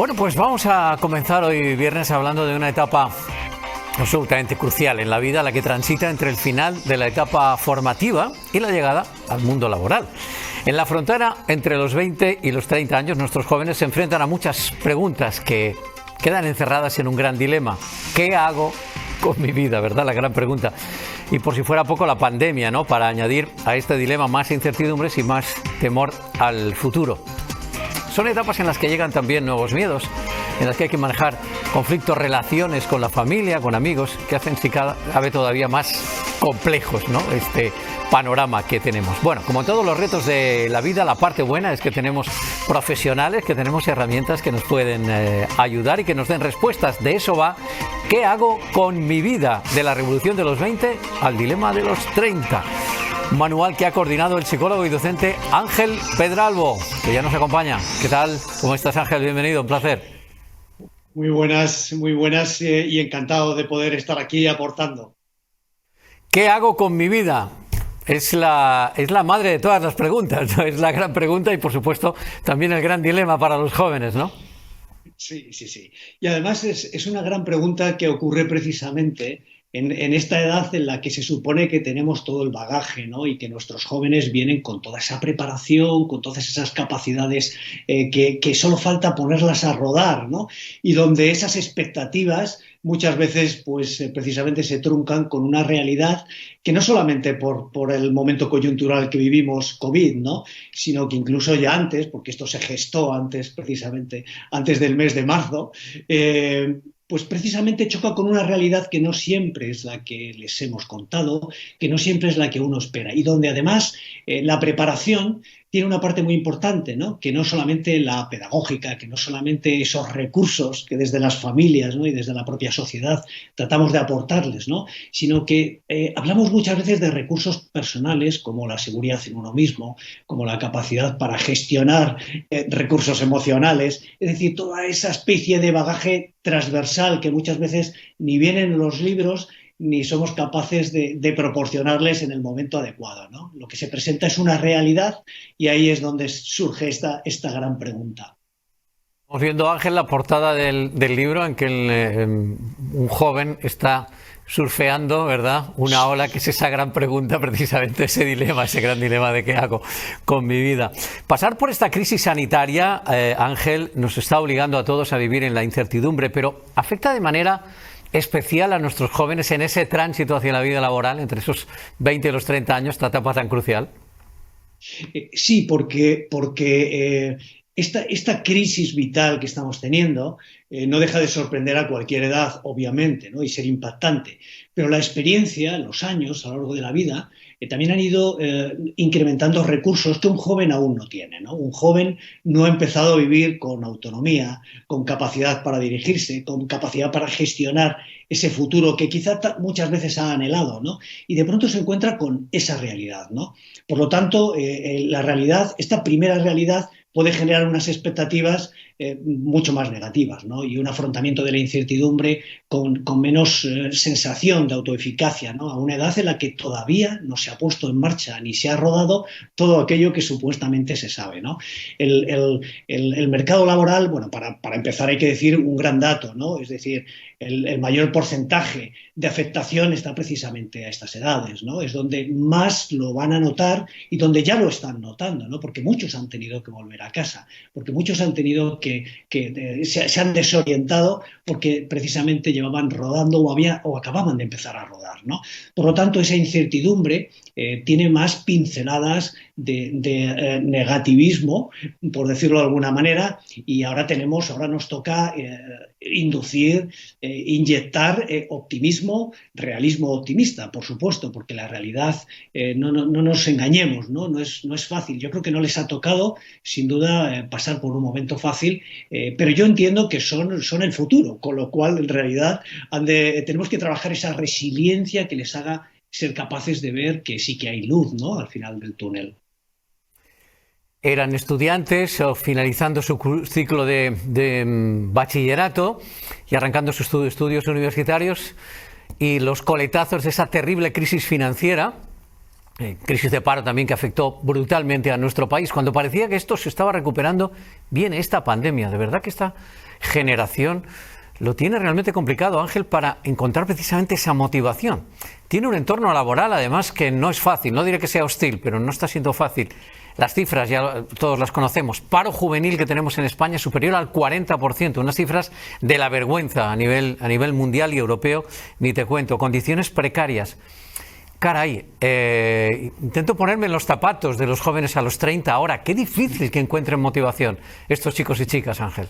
Bueno, pues vamos a comenzar hoy viernes hablando de una etapa absolutamente crucial en la vida, la que transita entre el final de la etapa formativa y la llegada al mundo laboral. En la frontera entre los 20 y los 30 años, nuestros jóvenes se enfrentan a muchas preguntas que quedan encerradas en un gran dilema. ¿Qué hago con mi vida? ¿Verdad? La gran pregunta. Y por si fuera poco, la pandemia, ¿no? Para añadir a este dilema más incertidumbres y más temor al futuro. Son etapas en las que llegan también nuevos miedos, en las que hay que manejar conflictos, relaciones con la familia, con amigos, que hacen si cada vez todavía más complejos, ¿no? Este panorama que tenemos. Bueno, como en todos los retos de la vida, la parte buena es que tenemos profesionales, que tenemos herramientas que nos pueden ayudar y que nos den respuestas. De eso va ¿qué hago con mi vida? De la revolución de los 20 al dilema de los 30. Un manual que ha coordinado el psicólogo y docente Ángel Pedralbo, que ya nos acompaña. ¿Qué tal? ¿Cómo estás, Ángel? Bienvenido, un placer. Muy buenas y encantado de poder estar aquí aportando. ¿Qué hago con mi vida? Es la madre de todas las preguntas, ¿no? Es la gran pregunta y, por supuesto, también el gran dilema para los jóvenes, ¿no? Sí. Y además es una gran pregunta que ocurre precisamente en esta edad en la que se supone que tenemos todo el bagaje, ¿no? Y que nuestros jóvenes vienen con toda esa preparación, con todas esas capacidades que solo falta ponerlas a rodar, ¿no? Y donde esas expectativas muchas veces pues precisamente se truncan con una realidad que no solamente por el momento coyuntural que vivimos COVID, ¿no? Sino que incluso ya antes, porque esto se gestó antes, precisamente antes del mes de marzo, pues precisamente choca con una realidad que no siempre es la que les hemos contado, que no siempre es la que uno espera y donde además la preparación tiene una parte muy importante, ¿no? Que no solamente la pedagógica, que no solamente esos recursos que desde las familias, ¿no? Y desde la propia sociedad tratamos de aportarles, ¿no? Sino que hablamos muchas veces de recursos personales como la seguridad en uno mismo, como la capacidad para gestionar recursos emocionales, es decir, toda esa especie de bagaje transversal que muchas veces ni viene en los libros ni somos capaces de proporcionarles en el momento adecuado, ¿no? Lo que se presenta es una realidad y ahí es donde surge esta gran pregunta. Estamos viendo, Ángel, la portada del libro en que un joven está surfeando, ¿verdad? Una ola, que es esa gran pregunta, precisamente ese dilema, ese gran dilema de qué hago con mi vida. Pasar por esta crisis sanitaria, Ángel, nos está obligando a todos a vivir en la incertidumbre, pero afecta de manera especial a nuestros jóvenes en ese tránsito hacia la vida laboral, entre esos 20 y los 30 años, esta etapa tan crucial. Sí, porque esta crisis vital que estamos teniendo no deja de sorprender a cualquier edad, obviamente, ¿no? Y ser impactante. Pero la experiencia, los años a lo largo de la vida, también han ido incrementando recursos que un joven aún no tiene, ¿no? Un joven no ha empezado a vivir con autonomía, con capacidad para dirigirse, con capacidad para gestionar ese futuro que quizá muchas veces ha anhelado, ¿no? Y de pronto se encuentra con esa realidad, ¿no? Por lo tanto, la realidad, esta primera realidad, puede generar unas expectativas mucho más negativas, ¿no? Y un afrontamiento de la incertidumbre con menos sensación de autoeficacia, ¿no? A una edad en la que todavía no se ha puesto en marcha ni se ha rodado todo aquello que supuestamente se sabe, ¿no? El mercado laboral, bueno, para empezar hay que decir un gran dato, ¿no? Es decir, el mayor porcentaje de afectación está precisamente a estas edades, ¿no? Es donde más lo van a notar y donde ya lo están notando, ¿no? Porque muchos han tenido que volver a casa, porque muchos han tenido que se han desorientado porque precisamente llevaban rodando o acababan de empezar a rodar, ¿no? Por lo tanto, esa incertidumbre tiene más pinceladas de negativismo, por decirlo de alguna manera, y ahora nos toca inducir, inyectar optimismo, realismo optimista, por supuesto, porque la realidad, no nos engañemos, ¿no? No es fácil. Yo creo que no les ha tocado, sin duda, pasar por un momento fácil, pero yo entiendo que son el futuro, con lo cual, en realidad, tenemos que trabajar esa resiliencia que les haga ser capaces de ver que sí que hay luz, ¿no? Al final del túnel. Eran estudiantes o finalizando su ciclo de bachillerato y arrancando sus estudios universitarios, y los coletazos de esa terrible crisis financiera crisis de paro también que afectó brutalmente a nuestro país. Cuando parecía que esto se estaba recuperando, viene esta pandemia. De verdad que esta generación lo tiene realmente complicado, Ángel, para encontrar precisamente esa motivación. Tiene un entorno laboral, además, que no es fácil. No diré que sea hostil, pero no está siendo fácil. Las cifras ya todos las conocemos. Paro juvenil que tenemos en España es superior al 40%. Unas cifras de la vergüenza a nivel mundial y europeo, ni te cuento. Condiciones precarias. Caray, intento ponerme en los zapatos de los jóvenes a los 30 ahora. Qué difícil que encuentren motivación estos chicos y chicas, Ángel.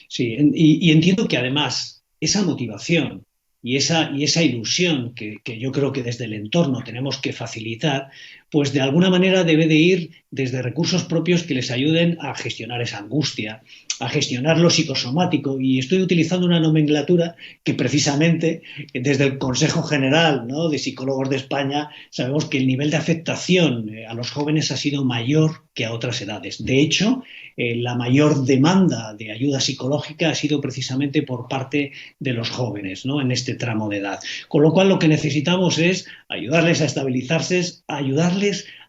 Sí, y entiendo que además esa motivación y esa ilusión que yo creo que desde el entorno tenemos que facilitar, pues de alguna manera debe de ir desde recursos propios que les ayuden a gestionar esa angustia, a gestionar lo psicosomático. Y estoy utilizando una nomenclatura que precisamente desde el Consejo General, ¿no?, de Psicólogos de España sabemos que el nivel de afectación a los jóvenes ha sido mayor que a otras edades. De hecho, la mayor demanda de ayuda psicológica ha sido precisamente por parte de los jóvenes, ¿no?, en este tramo de edad. Con lo cual lo que necesitamos es ayudarles a estabilizarse, ayudarles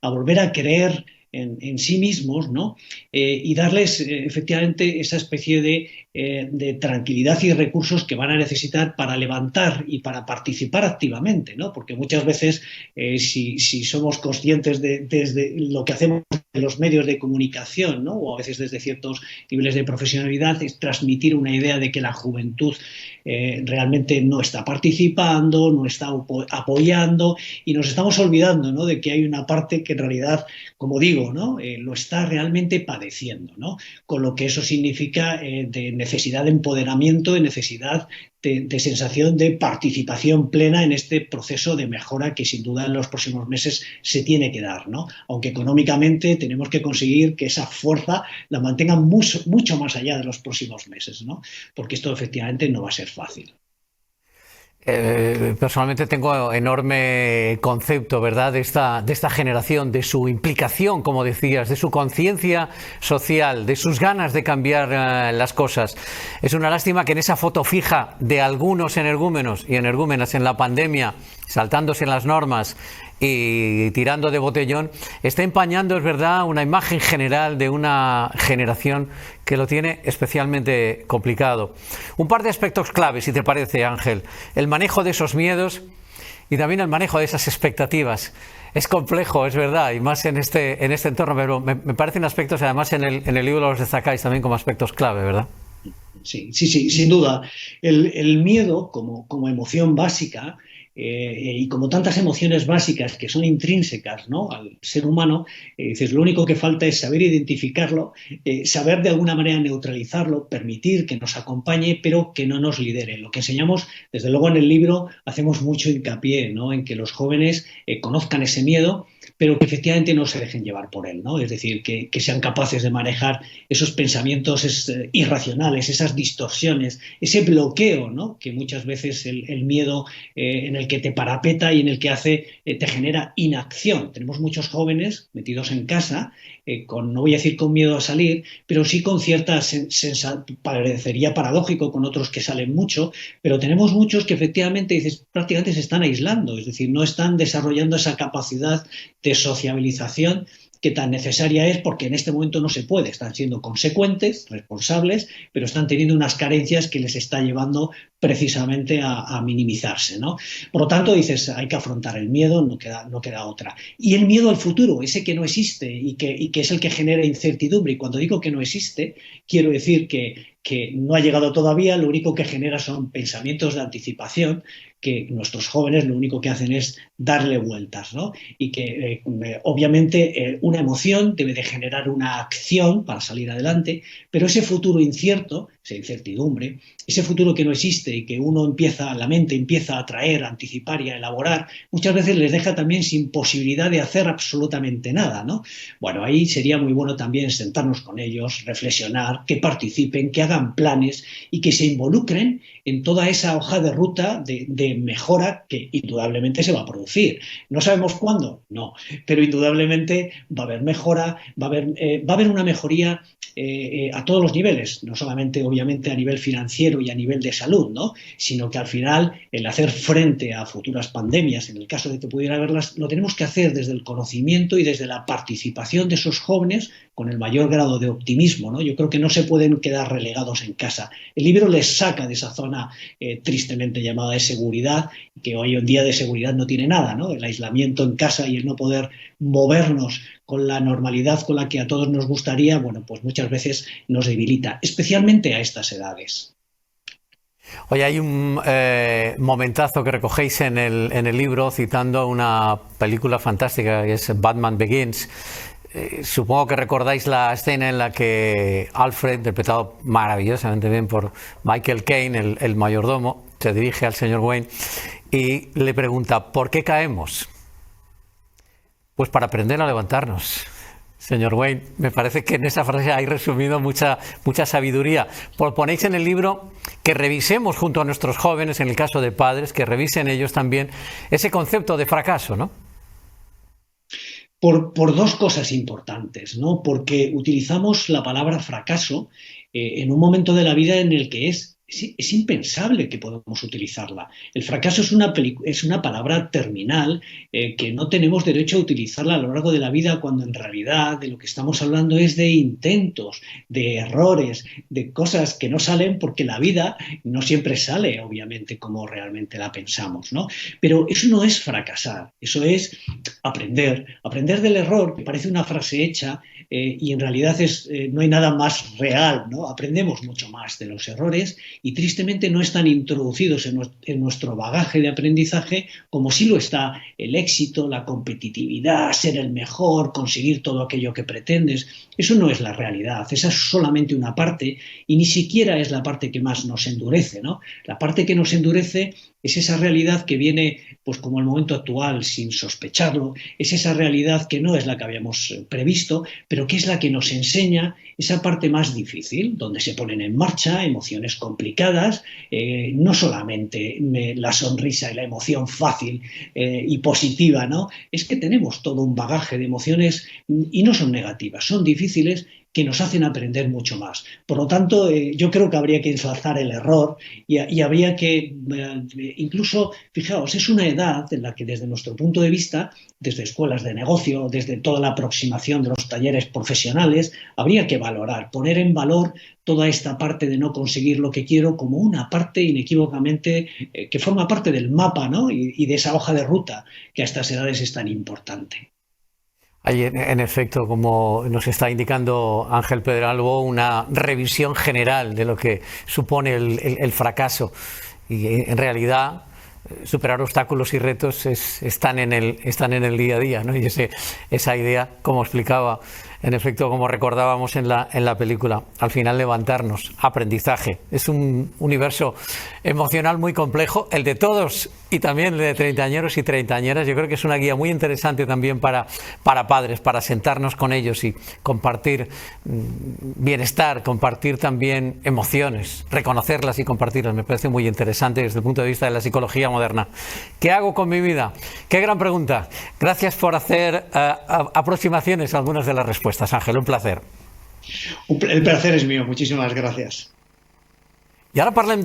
a volver a creer en sí mismos, ¿no? Y darles efectivamente esa especie de tranquilidad y recursos que van a necesitar para levantar y para participar activamente, ¿no? Porque muchas veces, si somos conscientes desde lo que hacemos en los medios de comunicación, ¿no?, o a veces desde ciertos niveles de profesionalidad, es transmitir una idea de que la juventud realmente no está participando, no está apoyando, y nos estamos olvidando, ¿no?, de que hay una parte que en realidad, como digo, ¿no?, lo está realmente padeciendo, ¿no? Con lo que eso significa de necesidad de empoderamiento, de necesidad de sensación de participación plena en este proceso de mejora que sin duda en los próximos meses se tiene que dar, ¿no? Aunque económicamente tenemos que conseguir que esa fuerza la mantengan mucho más allá de los próximos meses, ¿no? Porque esto efectivamente no va a ser fácil. Personalmente tengo enorme concepto, ¿verdad?, de esta generación, de su implicación, como decías, de su conciencia social, de sus ganas de cambiar las cosas. Es una lástima que en esa foto fija de algunos energúmenos y energúmenas en la pandemia, saltándose las normas y tirando de botellón, está empañando, es verdad, una imagen general de una generación que lo tiene especialmente complicado. Un par de aspectos claves, si te parece, Ángel. El manejo de esos miedos y también el manejo de esas expectativas. Es complejo, es verdad, y más en este entorno, pero me parecen aspectos, además en el libro los destacáis también como aspectos clave, ¿verdad? Sí, sin duda. El miedo como emoción básica, y como tantas emociones básicas que son intrínsecas, ¿no?, al ser humano, dices, lo único que falta es saber identificarlo, saber de alguna manera neutralizarlo, permitir que nos acompañe, pero que no nos lidere. Lo que enseñamos, desde luego en el libro, hacemos mucho hincapié, ¿no?, en que los jóvenes conozcan ese miedo, pero que efectivamente no se dejen llevar por él, ¿no? Es decir, que sean capaces de manejar esos pensamientos irracionales, esas distorsiones, ese bloqueo, ¿no?, que muchas veces el miedo en el que te parapeta y en el que te genera inacción. Tenemos muchos jóvenes metidos en casa, no voy a decir con miedo a salir, pero sí con cierta parecería paradójico con otros que salen mucho, pero tenemos muchos que efectivamente, dices, prácticamente se están aislando, es decir, no están desarrollando esa capacidad de sociabilización que tan necesaria es, porque en este momento no se puede. Están siendo consecuentes, responsables, pero están teniendo unas carencias que les está llevando precisamente a minimizarse, ¿no? Por lo tanto, dices, hay que afrontar el miedo, no queda otra. Y el miedo al futuro, ese que no existe y que es el que genera incertidumbre. Y cuando digo que no existe, quiero decir que no ha llegado todavía, lo único que genera son pensamientos de anticipación, que nuestros jóvenes lo único que hacen es darle vueltas, ¿no? Y que obviamente una emoción debe de generar una acción para salir adelante, pero ese futuro incierto, esa incertidumbre, ese futuro que no existe y que la mente empieza a traer, a anticipar y a elaborar, muchas veces les deja también sin posibilidad de hacer absolutamente nada, ¿no? Bueno, ahí sería muy bueno también sentarnos con ellos, reflexionar, que participen, que hagan planes y que se involucren en toda esa hoja de ruta de mejora que indudablemente se va a producir. ¿No sabemos cuándo? No, pero indudablemente va a haber mejora, va a haber una mejoría a todos los niveles, no solamente obviamente a nivel financiero y a nivel de salud, ¿no? Sino que al final el hacer frente a futuras pandemias, en el caso de que pudiera haberlas, lo tenemos que hacer desde el conocimiento y desde la participación de esos jóvenes con el mayor grado de optimismo, ¿no? Yo creo que no se pueden quedar relegados en casa. El libro les saca de esa zona tristemente llamada de seguridad, que hoy en día de seguridad no tiene nada, ¿no? El aislamiento en casa y el no poder movernos con la normalidad con la que a todos nos gustaría, bueno, pues muchas veces nos debilita, especialmente a estas edades. Oye, hay un momentazo que recogéis en el libro citando una película fantástica que es Batman Begins. Supongo que recordáis la escena en la que Alfred, interpretado maravillosamente bien por Michael Caine, el mayordomo, se dirige al señor Wayne y le pregunta: ¿por qué caemos? Pues para aprender a levantarnos. Señor Wayne, me parece que en esa frase hay resumido mucha sabiduría. Proponéis en el libro que revisemos junto a nuestros jóvenes, en el caso de padres, que revisen ellos también ese concepto de fracaso, ¿no? Por dos cosas importantes, ¿no? Porque utilizamos la palabra fracaso en un momento de la vida en el que es impensable que podamos utilizarla. El fracaso es una palabra terminal que no tenemos derecho a utilizarla a lo largo de la vida, cuando en realidad de lo que estamos hablando es de intentos, de errores, de cosas que no salen, porque la vida no siempre sale, obviamente, como realmente la pensamos, ¿no? Pero eso no es fracasar, eso es aprender del error, que parece una frase hecha y en realidad no hay nada más real, ¿no? Aprendemos mucho más de los errores y tristemente no están introducidos en nuestro bagaje de aprendizaje como sí lo está el éxito, la competitividad, ser el mejor, conseguir todo aquello que pretendes. Eso no es la realidad, esa es solamente una parte y ni siquiera es la parte que más nos endurece, ¿no? La parte que nos endurece es esa realidad que viene, pues como el momento actual, sin sospecharlo, es esa realidad que no es la que habíamos previsto, pero que es la que nos enseña esa parte más difícil, donde se ponen en marcha emociones complicadas, no solamente la sonrisa y la emoción fácil y positiva, ¿no? Es que tenemos todo un bagaje de emociones y no son negativas, son difíciles, que nos hacen aprender mucho más. Por lo tanto, yo creo que habría que ensalzar el error y habría que, incluso, fijaos, es una edad en la que desde nuestro punto de vista, desde escuelas de negocio, desde toda la aproximación de los talleres profesionales, habría que valorar, poner en valor toda esta parte de no conseguir lo que quiero como una parte inequívocamente que forma parte del mapa, ¿no? y de esa hoja de ruta que a estas edades es tan importante. Hay en efecto, como nos está indicando Ángel Pedralbo, una revisión general de lo que supone el fracaso y en realidad superar obstáculos y retos están en el día a día, ¿no? Y esa idea, como explicaba, en efecto, como recordábamos en la película, al final levantarnos, aprendizaje. Es un universo emocional muy complejo, el de todos y también el de treintañeros y treintañeras. Yo creo que es una guía muy interesante también para padres, para sentarnos con ellos y compartir bienestar, compartir también emociones, reconocerlas y compartirlas. Me parece muy interesante desde el punto de vista de la psicología moderna. ¿Qué hago con mi vida? Qué gran pregunta. Gracias por hacer aproximaciones a algunas de las respuestas. Ángel, un placer. El placer es mío, muchísimas gracias. Y ahora parlem